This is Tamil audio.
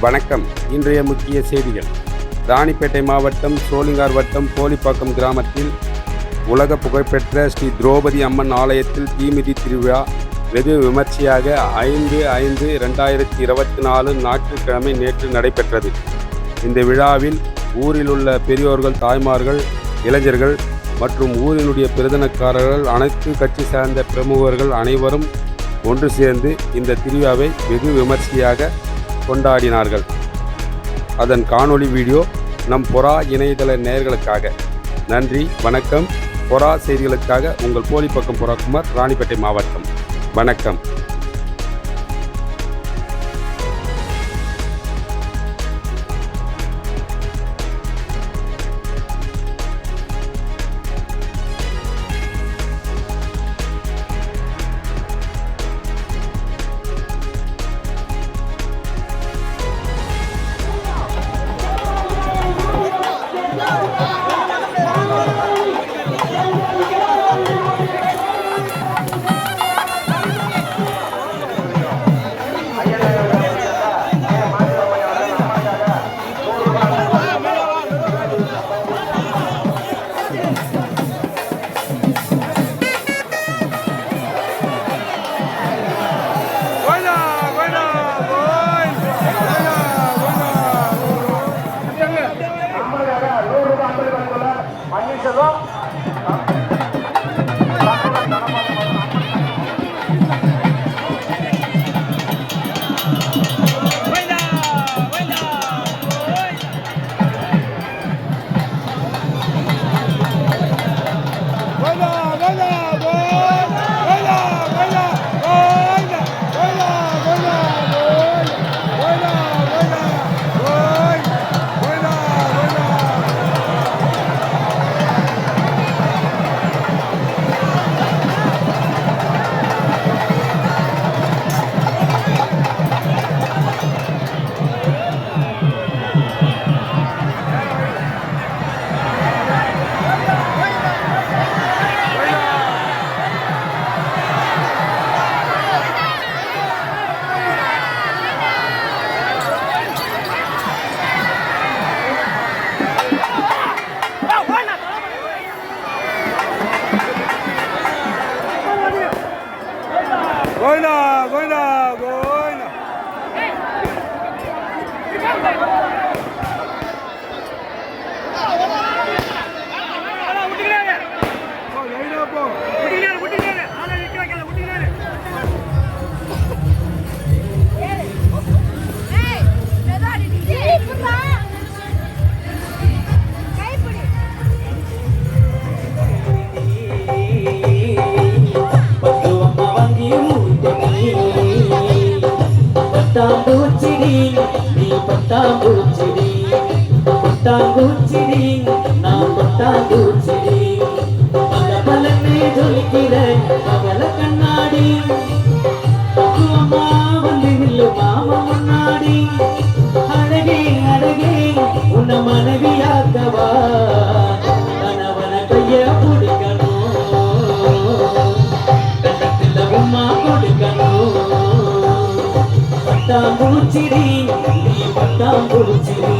வணக்கம். இன்றைய முக்கிய செய்திகள். ராணிப்பேட்டை மாவட்டம் சோளிங்கார் வட்டம் போலிப்பாக்கம் கிராமத்தில் உலக புகழ்பெற்ற ஸ்ரீ திரௌபதி அம்மன் ஆலயத்தில் தீமிதி திருவிழா வெகு விமர்சையாக 5/5/2024 ஞாயிற்றுக்கிழமை நேற்று நடைபெற்றது. இந்த விழாவில் ஊரில் உள்ள பெரியோர்கள், தாய்மார்கள், இளைஞர்கள் மற்றும் ஊரினுடைய பிரதனக்காரர்கள், அனைத்து கட்சி சார்ந்த பிரமுகர்கள் அனைவரும் ஒன்று சேர்ந்து இந்த திருவிழாவை வெகு விமர்சையாக கொண்டாடினார்கள். அதன் காணொளி வீடியோ நம் பொறா இணையதள நேயர்களுக்காக. நன்றி, வணக்கம். பொறா செய்திகளுக்காக உங்கள் போலிப்பாக்கம் பொறாக்குமார், ராணிப்பேட்டை மாவட்டம். வணக்கம். Goina, goina, goina. பட்டாம்பூச்சிடி நீ பட்டாம்பூச்சிடி, பட்டாம்பூச்சிடி நான் பட்டாம்பூச்சிடி, பல பலனை ஜொலிக்கிற அவள கண்ணாடி, அம்மா வந்து நில்லு மாமா முன்னாடி, அழகே அழகே உன்னை மனைவியாக்கவா, கணவன கைய பிடிக்கணும், கண்ணத்துல உம்மா கொடுக்கணும். பட்டாம்பூச்சிடி நீ பட்டாம்பூச்சிடி.